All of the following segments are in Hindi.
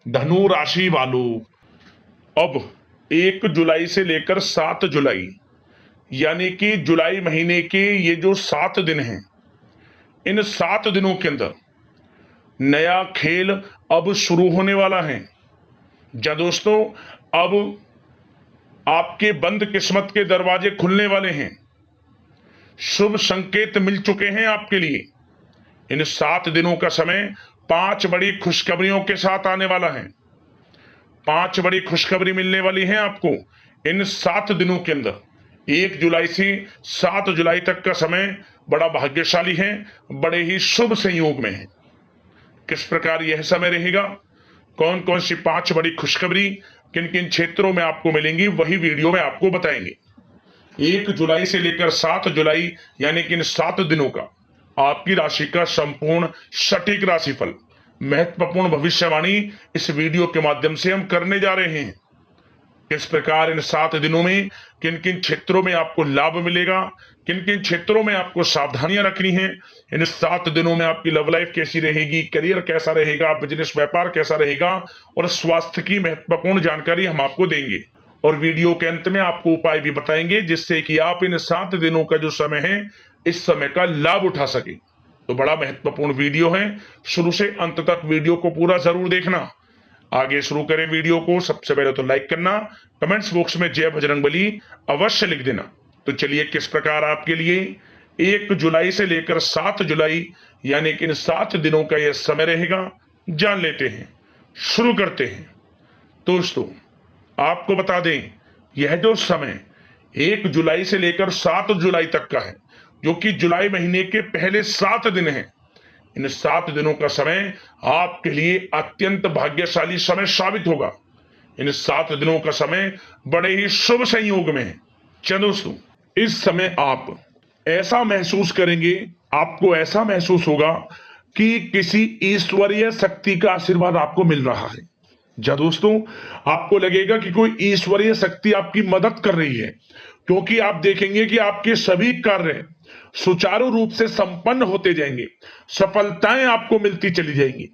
धनु राशि वालों, अब 1 जुलाई से लेकर 7 जुलाई, यानी कि जुलाई महीने के ये जो 7 दिन हैं, इन 7 दिनों के अंदर नया खेल अब शुरू होने वाला है। जा दोस्तों, अब आपके बंद किस्मत के दरवाजे खुलने वाले हैं। शुभ संकेत मिल चुके हैं आपके लिए। इन 7 दिनों का समय 5 बड़ी खुशखबरियों के साथ आने वाला है। 5 बड़ी खुशखबरी मिलने वाली है आपको इन 7 दिनों के अंदर। 1 जुलाई से 7 जुलाई तक का समय बड़ा भाग्यशाली है, बड़े ही शुभ संयोग में है। किस प्रकार यह समय रहेगा, कौन कौन सी 5 बड़ी खुशखबरी किन किन क्षेत्रों में आपको मिलेंगी, वही वीडियो में आपको बताएंगे। 1 जुलाई से लेकर 7 जुलाई, यानी कि इन 7 दिनों का आपकी राशि का संपूर्ण सटीक राशिफल, महत्वपूर्ण भविष्यवाणी इस वीडियो के माध्यम से हम करने जा रहे हैं। किस प्रकार इन 7 दिनों में किन किन क्षेत्रों में आपको लाभ मिलेगा, किन किन क्षेत्रों में आपको सावधानियां रखनी है, इन 7 दिनों में आपकी लव लाइफ कैसी रहेगी, करियर कैसा रहेगा, बिजनेस व्यापार कैसा रहेगा, और स्वास्थ्य की महत्वपूर्ण जानकारी हम आपको देंगे। और वीडियो के अंत में आपको उपाय भी बताएंगे जिससे कि आप इन 7 दिनों का जो समय है, इस समय का लाभ उठा सके। तो बड़ा महत्वपूर्ण वीडियो है, शुरू से अंत तक वीडियो को पूरा जरूर देखना। आगे शुरू करें वीडियो को। सबसे पहले तो लाइक करना, कमेंट्स बॉक्स में जय बजरंगबली अवश्य लिख देना। तो चलिए, किस प्रकार आपके लिए 1 जुलाई से लेकर 7 जुलाई, यानी कि इन 7 दिनों का यह समय रहेगा, जान लेते हैं, शुरू करते हैं। दोस्तों, आपको बता दें, यह जो समय 1 जुलाई से लेकर 7 जुलाई तक का है, जो कि जुलाई महीने के पहले 7 दिन हैं, इन 7 दिनों का समय आपके लिए अत्यंत भाग्यशाली समय साबित होगा। इन 7 दिनों का समय बड़े ही शुभ संयोग में है। चलो दोस्तों, इस समय आप ऐसा महसूस करेंगे, आपको ऐसा महसूस होगा कि किसी ईश्वरीय शक्ति का आशीर्वाद आपको मिल रहा है। जा दोस्तों, आपको लगेगा कि कोई ईश्वरीय शक्ति आपकी मदद कर रही है, क्योंकि आप देखेंगे कि आपके सभी कार्य सुचारू रूप से संपन्न होते जाएंगे, सफलताएं आपको मिलती चली जाएंगी,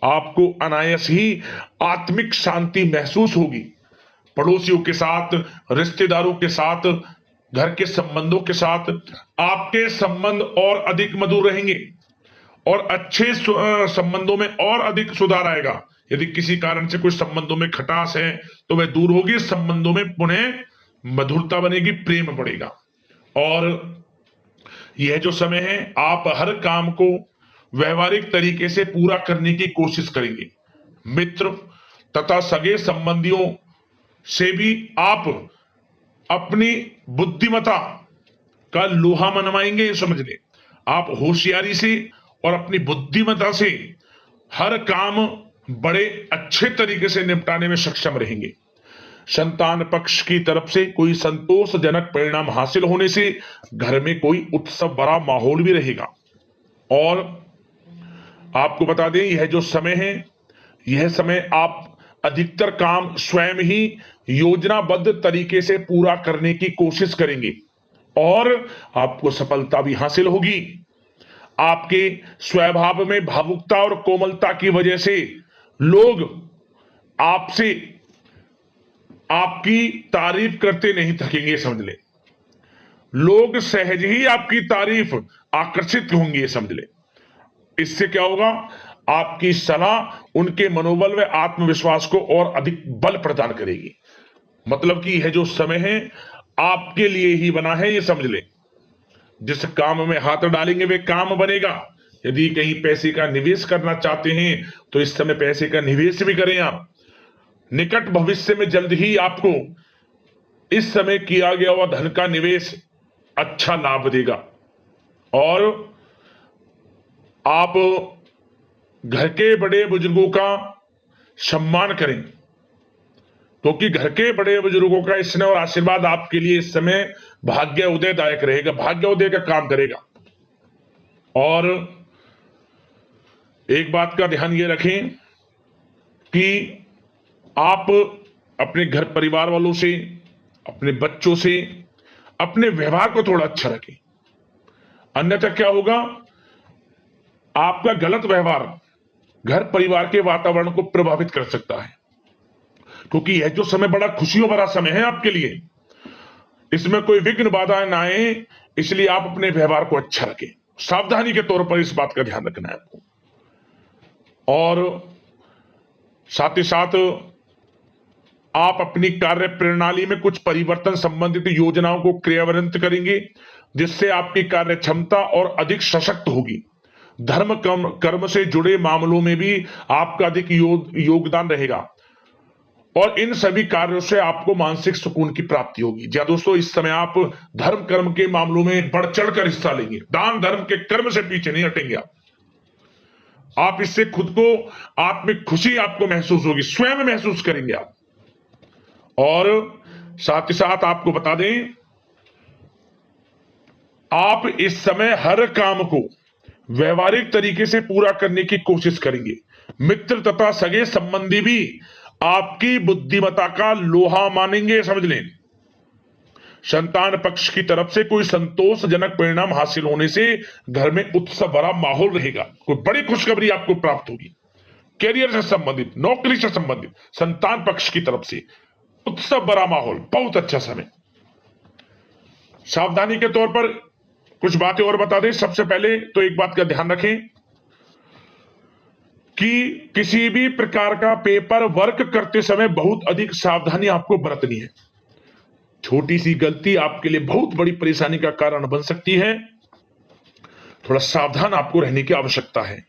आपको अनायास ही आत्मिक शांति महसूस होगी। पड़ोसियों के साथ, रिश्तेदारों के साथ, घर के संबंधों के साथ आपके संबंध और अधिक मधुर रहेंगे और अच्छे संबंधों में और अधिक सुधार आएगा। यदि किसी कारण से कोई संबंधों में खटास है तो वह दूर होगी, संबंधों में पुनः मधुरता बनेगी, प्रेम बढ़ेगा। और यह जो समय है, आप हर काम को व्यवहारिक तरीके से पूरा करने की कोशिश करेंगे। मित्र तथा सगे संबंधियों से भी आप अपनी बुद्धिमत्ता का लोहा मनवाएंगे। समझ लें, आप होशियारी से और अपनी बुद्धिमत्ता से हर काम बड़े अच्छे तरीके से निपटाने में सक्षम रहेंगे। संतान पक्ष की तरफ से कोई संतोषजनक परिणाम हासिल होने से घर में कोई उत्सव भरा माहौल भी रहेगा। और आपको बता दें, यह जो समय है, यह समय आप अधिकतर काम स्वयं ही योजनाबद्ध तरीके से पूरा करने की कोशिश करेंगे और आपको सफलता भी हासिल होगी। आपके स्वभाव में भावुकता और कोमलता की वजह से लोग आपसे आपकी तारीफ करते नहीं थकेंगे। समझ ले, लोग सहज ही आपकी तारीफ आकर्षित होंगे। समझ ले, इससे क्या होगा, आपकी सलाह उनके मनोबल व आत्मविश्वास को और अधिक बल प्रदान करेगी। मतलब कि यह जो समय है आपके लिए ही बना है, ये समझ ले। जिस काम में हाथ डालेंगे वे काम बनेगा। यदि कहीं पैसे का निवेश करना चाहते हैं तो इस समय पैसे का निवेश भी करें आप। निकट भविष्य में जल्द ही आपको इस समय किया गया हुआ धन का निवेश अच्छा लाभ देगा। और आप घर के बड़े बुजुर्गों का सम्मान करें, क्योंकि घर के बड़े बुजुर्गों का स्नेह और आशीर्वाद आपके लिए इस समय भाग्य उदयदायक रहेगा, भाग्य उदय का काम करेगा। और एक बात का ध्यान ये रखें कि आप अपने घर परिवार वालों से, अपने बच्चों से अपने व्यवहार को थोड़ा अच्छा रखें। अन्यथा क्या होगा, आपका गलत व्यवहार घर परिवार के वातावरण को प्रभावित कर सकता है, क्योंकि यह जो समय बड़ा खुशियों भरा समय है आपके लिए, इसमें कोई विघ्न बाधाएं ना आए, इसलिए आप अपने व्यवहार को अच्छा रखें। सावधानी के तौर पर इस बात का ध्यान रखना है आपको। और साथ ही साथ आप अपनी कार्य प्रणाली में कुछ परिवर्तन संबंधित योजनाओं को क्रियान्वित करेंगे, जिससे आपकी कार्य क्षमता और अधिक सशक्त होगी। धर्म कर्म से जुड़े मामलों में भी आपका अधिक योगदान रहेगा और इन सभी कार्यों से आपको मानसिक सुकून की प्राप्ति होगी। जी दोस्तों, इस समय आप धर्म कर्म के मामलों में बढ़ चढ़कर हिस्सा लेंगे। दान धर्म के कर्म से पीछे नहीं हटेंगे आप इससे खुद को आत्मिक खुशी आपको महसूस होगी, स्वयं महसूस करेंगे आप। और साथ ही साथ आपको बता दें, आप इस समय हर काम को व्यवहारिक तरीके से पूरा करने की कोशिश करेंगे। मित्र तथा सगे संबंधी भी आपकी बुद्धिमत्ता का लोहा मानेंगे, समझ लें। संतान पक्ष की तरफ से कोई संतोषजनक परिणाम हासिल होने से घर में उत्सव भरा माहौल रहेगा। कोई बड़ी खुशखबरी आपको प्राप्त होगी। कैरियर से संबंधित, नौकरी से संबंधित, संतान पक्ष की तरफ से उत्सव भरा माहौल, बहुत अच्छा समय। सावधानी के तौर पर कुछ बातें और बता दें। सबसे पहले तो एक बात का ध्यान रखें कि किसी भी प्रकार का पेपर वर्क करते समय बहुत अधिक सावधानी आपको बरतनी है। छोटी सी गलती आपके लिए बहुत बड़ी परेशानी का कारण बन सकती है। थोड़ा सावधान आपको रहने की आवश्यकता है।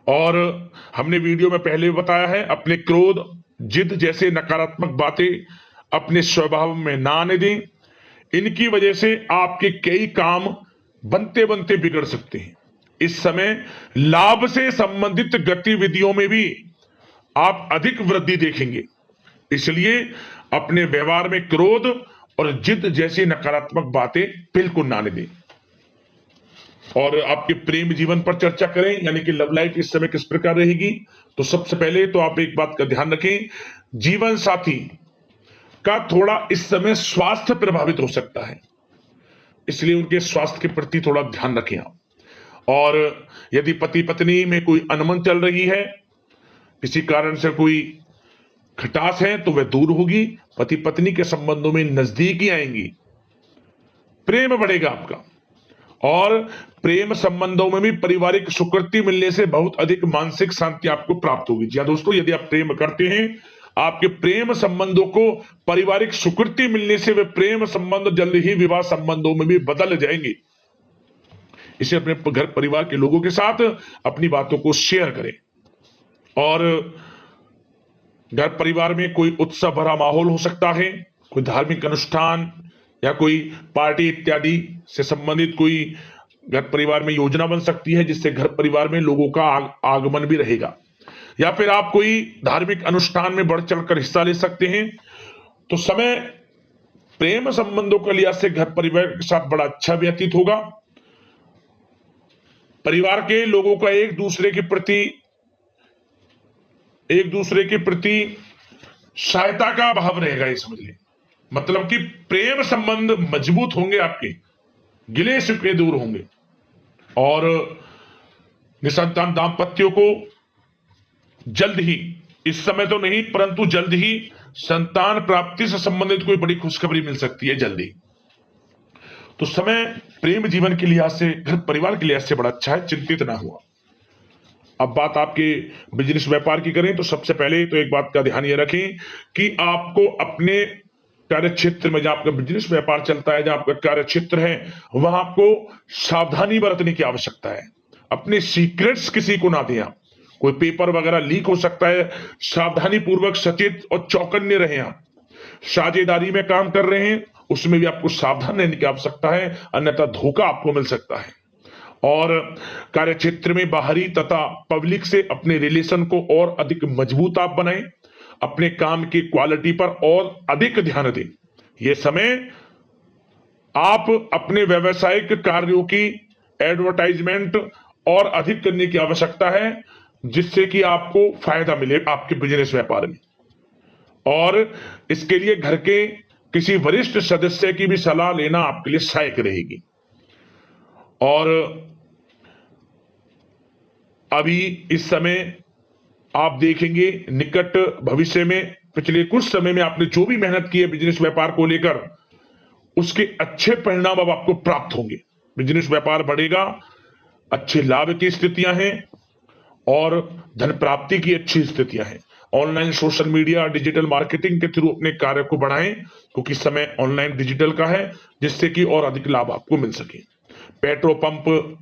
और हमने वीडियो में पहले भी बताया है, अपने क्रोध, जिद जैसे नकारात्मक बातें अपने स्वभाव में ना आने दें। इनकी वजह से आपके कई काम बनते बनते बिगड़ सकते हैं। इस समय लाभ से संबंधित गतिविधियों में भी आप अधिक वृद्धि देखेंगे, इसलिए अपने व्यवहार में क्रोध और जिद जैसी नकारात्मक बातें बिल्कुल ना आने दें। और आपके प्रेम जीवन पर चर्चा करें, यानी कि लव लाइफ इस समय किस प्रकार रहेगी। तो सबसे पहले तो आप एक बात का ध्यान रखें, जीवन साथी का थोड़ा इस समय स्वास्थ्य प्रभावित हो सकता है, इसलिए उनके स्वास्थ्य के प्रति थोड़ा ध्यान रखें आप। और यदि पति पत्नी में कोई अनबन चल रही है, किसी कारण से कोई खटास है, तो वह दूर होगी। पति पत्नी के संबंधों में नजदीकी आएंगी, प्रेम बढ़ेगा आपका। और प्रेम संबंधों में भी पारिवारिक स्वीकृति मिलने से बहुत अधिक मानसिक शांति आपको प्राप्त होगी। जी दोस्तों, यदि आप प्रेम करते हैं, आपके प्रेम संबंधों को पारिवारिक स्वीकृति मिलने से वे प्रेम संबंध जल्द ही विवाह संबंधों में भी बदल जाएंगे। इसे अपने घर परिवार के लोगों के साथ अपनी बातों को शेयर करें। और घर परिवार में कोई उत्सव भरा माहौल हो सकता है, कोई धार्मिक अनुष्ठान या कोई पार्टी इत्यादि से संबंधित कोई घर परिवार में योजना बन सकती है, जिससे घर परिवार में लोगों का आगमन भी रहेगा। या फिर आप कोई धार्मिक अनुष्ठान में बढ़ चढ़कर हिस्सा ले सकते हैं। तो समय प्रेम संबंधों के लिहाज से घर परिवार के साथ बड़ा अच्छा व्यतीत होगा। परिवार के लोगों का एक दूसरे के प्रति सहायता का भाव रहेगा, ये समझ लें। मतलब कि प्रेम संबंध मजबूत होंगे, आपके गिले शिकवे दूर होंगे। और निसंतान दाम्पत्यों को जल्द ही, इस समय तो नहीं परंतु जल्द ही संतान प्राप्ति से संबंधित कोई बड़ी खुशखबरी मिल सकती है जल्दी। तो समय प्रेम जीवन के लिहाज से, घर परिवार के लिहाज से बड़ा अच्छा है, चिंतित ना हुआ। अब बात आपके बिजनेस व्यापार की करें, तो सबसे पहले तो एक बात का ध्यान ये रखें कि आपको अपने कार्य क्षेत्र में, जहां आपका बिजनेस व्यापार चलता है, जहां आपका कार्य क्षेत्र है, वहां आपको सावधानी बरतने की आवश्यकता है। अपने सीक्रेट्स किसी को ना दें आप। कोई पेपर वगैरह लीक हो सकता है, सावधानी पूर्वक सचेत और चौकन्ने रहें आप। साझेदारी में काम कर रहे हैं, उसमें भी आपको सावधान रहने की आवश्यकता है, अन्यथा धोखा आपको मिल सकता है। और कार्य क्षेत्र में बाहरी तथा पब्लिक से अपने रिलेशन को और अधिक मजबूत आप बनाएं। अपने काम की क्वालिटी पर और अधिक ध्यान दें। यह समय आप अपने व्यावसायिक कार्यों की एडवर्टाइजमेंट और अधिक करने की आवश्यकता है, जिससे कि आपको फायदा मिले आपके बिजनेस व्यापार में। और इसके लिए घर के किसी वरिष्ठ सदस्य की भी सलाह लेना आपके लिए सहायक रहेगी। और अभी इस समय आप देखेंगे निकट भविष्य में, पिछले कुछ समय में आपने जो भी मेहनत की है बिजनेस व्यापार को लेकर, उसके अच्छे परिणाम अब आपको प्राप्त होंगे। बिजनेस व्यापार बढ़ेगा, अच्छे लाभ की स्थितियां हैं और धन प्राप्ति की अच्छी स्थितियां हैं। Online social media digital marketing के थ्रू अपने कार्य को बढ़ाएं, क्योंकि समय ऑनलाइन डिजिटल का है, जिससे कि और अधिक लाभ आपको मिल सके। पेट्रोल पंप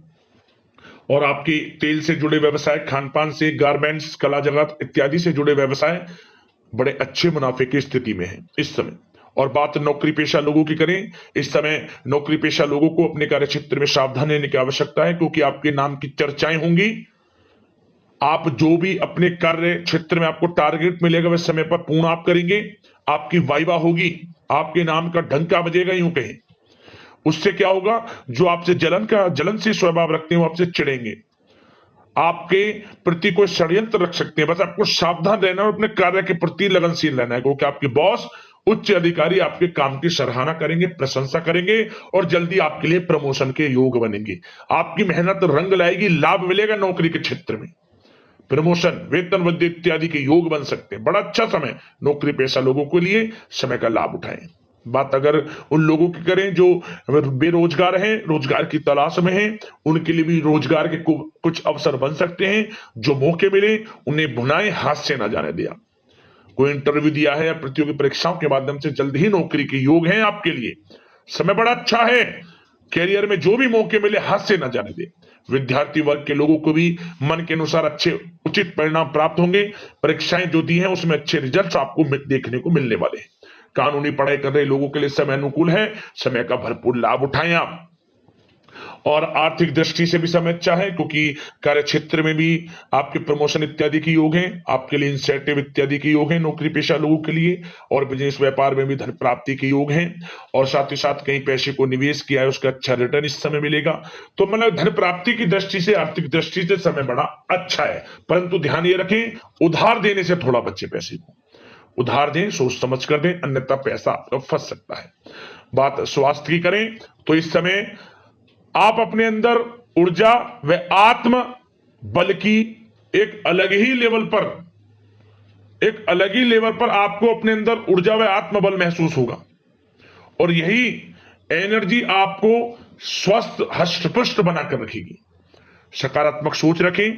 और आपके तेल से जुड़े व्यवसाय, खान पान से, गारमेंट्स, कला जगत इत्यादि से जुड़े व्यवसाय बड़े अच्छे मुनाफे की स्थिति में है इस समय। और बात नौकरी पेशा लोगों की करें, इस समय नौकरी पेशा लोगों को अपने कार्य क्षेत्र में सावधान रहने की आवश्यकता है, क्योंकि आपके नाम की चर्चाएं होंगी। आप जो भी अपने कार्य क्षेत्र में आपको टारगेट मिलेगा वह समय पर पूर्ण आप करेंगे, आपकी वाइवा होगी, आपके नाम का डंका बजेगा, यूं कहें। उससे क्या होगा, जो आपसे जलन से स्वभाव रखते हैं वो आपसे चिढ़ेंगे, आपके प्रति कोई षड्यंत्र रख सकते हैं। बस आपको सावधान रहना और अपने कार्य के प्रति लगनशील रहना है, क्योंकि आपके बॉस उच्च अधिकारी आपके काम की सराहना करेंगे, प्रशंसा करेंगे और जल्दी आपके लिए प्रमोशन के योग बनेंगे। आपकी मेहनत रंग लाएगी, लाभ मिलेगा नौकरी के क्षेत्र में, प्रमोशन, वेतन वृद्धि इत्यादि के योग बन सकते हैं। बड़ा अच्छा समय नौकरी पेशा लोगों के लिए, समय का लाभ उठाएं। बात अगर उन लोगों की करें जो बेरोजगार हैं, रोजगार की तलाश में हैं, उनके लिए भी रोजगार के कुछ अवसर बन सकते हैं। जो मौके मिले उन्हें भुनाएं, हाथ से ना जाने दिया। कोई इंटरव्यू दिया है या प्रतियोगी परीक्षाओं के माध्यम से जल्द ही नौकरी के योग हैं आपके लिए, समय बड़ा अच्छा है। कैरियर में जो भी मौके मिले हाथ से ना जाने दे। विद्यार्थी वर्ग के लोगों को भी मन के अनुसार अच्छे उचित परिणाम प्राप्त होंगे। परीक्षाएं जो दी हैं उसमें अच्छे रिजल्ट आपको देखने को मिलने वाले हैं। कानूनी पढ़ाई कर रहे लोगों के लिए समय अनुकूल है, समय का भरपूर लाभ उठाएं आप। और आर्थिक दृष्टि से भी समय अच्छा है, क्योंकि कार्य क्षेत्र में भी आपके प्रमोशन इत्यादि के योग हैं, आपके लिए इंसेंटिव इत्यादि के योग हैं नौकरी पेशा लोगों के लिए। और बिजनेस व्यापार में भी धन प्राप्ति के योग हैं, और साथ ही साथ कहीं पैसे को निवेश किया है उसका अच्छा रिटर्न इस समय मिलेगा। तो मतलब धन प्राप्ति की दृष्टि से, आर्थिक दृष्टि से समय बड़ा अच्छा है। परंतु ध्यान ये रखें, उधार देने से थोड़ा बचे। पैसे को उधार दें, सोच समझ कर दें, अन्यथा पैसा आपका फंस सकता है। बात स्वास्थ्य की करें तो इस समय आप अपने अंदर ऊर्जा व आत्म बल की एक अलग ही लेवल पर आपको अपने अंदर ऊर्जा व आत्म बल महसूस होगा, और यही एनर्जी आपको स्वस्थ हष्ट-पुष्ट बनाकर रखेगी। सकारात्मक सोच रखें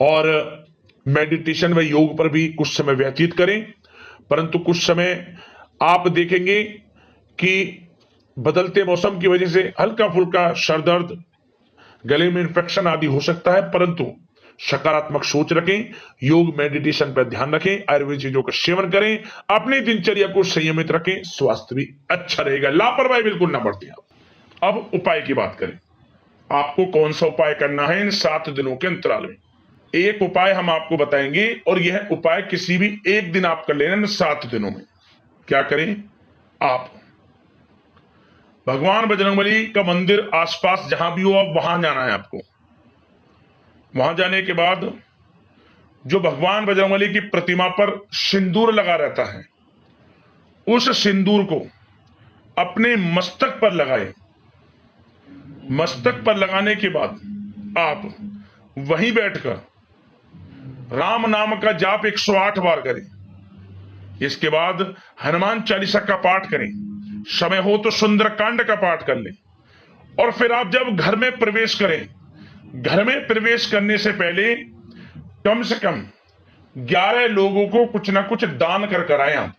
और मेडिटेशन व योग पर भी कुछ समय व्यतीत करें। परंतु कुछ समय आप देखेंगे कि बदलते मौसम की वजह से हल्का फुल्का सर दर्द, गले में इंफेक्शन आदि हो सकता है, परंतु सकारात्मक सोच रखें, योग मेडिटेशन पर ध्यान रखें, आयुर्वेद चीजों का सेवन करें, अपनी दिनचर्या को संयमित रखें, स्वास्थ्य भी अच्छा रहेगा। लापरवाही बिल्कुल ना बरतें आप। अब उपाय की बात करें, आपको कौन सा उपाय करना है इन 7 दिनों के अंतराल में। एक उपाय हम आपको बताएंगे, और यह उपाय किसी भी एक दिन आप कर लेना इन 7 दिनों में। क्या करें, आप भगवान बजरंगबली का मंदिर आसपास जहां भी हो आप वहां जाना है आपको। वहां जाने के बाद जो भगवान बजरंगबली की प्रतिमा पर सिंदूर लगा रहता है, उस सिंदूर को अपने मस्तक पर लगाएं। मस्तक पर लगाने के बाद आप वहीं बैठकर राम नाम का जाप 108 बार करें। इसके बाद हनुमान चालीसा का पाठ करें, समय हो तो सुंदरकांड का पाठ कर लें। और फिर आप जब घर में प्रवेश करें, घर में प्रवेश करने से पहले कम से कम 11 लोगों को कुछ ना कुछ दान कर आए आप।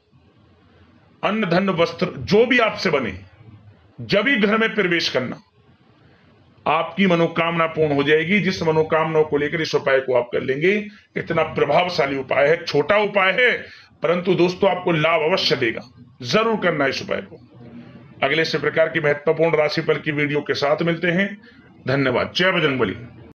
अन्न धन वस्त्र जो भी आपसे बने, जब भी घर में प्रवेश करना, आपकी मनोकामना पूर्ण हो जाएगी। जिस मनोकामना को लेकर इस उपाय को आप कर लेंगे, इतना प्रभावशाली उपाय है, छोटा उपाय है, परंतु दोस्तों आपको लाभ अवश्य देगा। जरूर करना इस उपाय को। अगले इसी प्रकार की महत्वपूर्ण राशिफल की वीडियो के साथ मिलते हैं। धन्यवाद। जय बजरंगबली।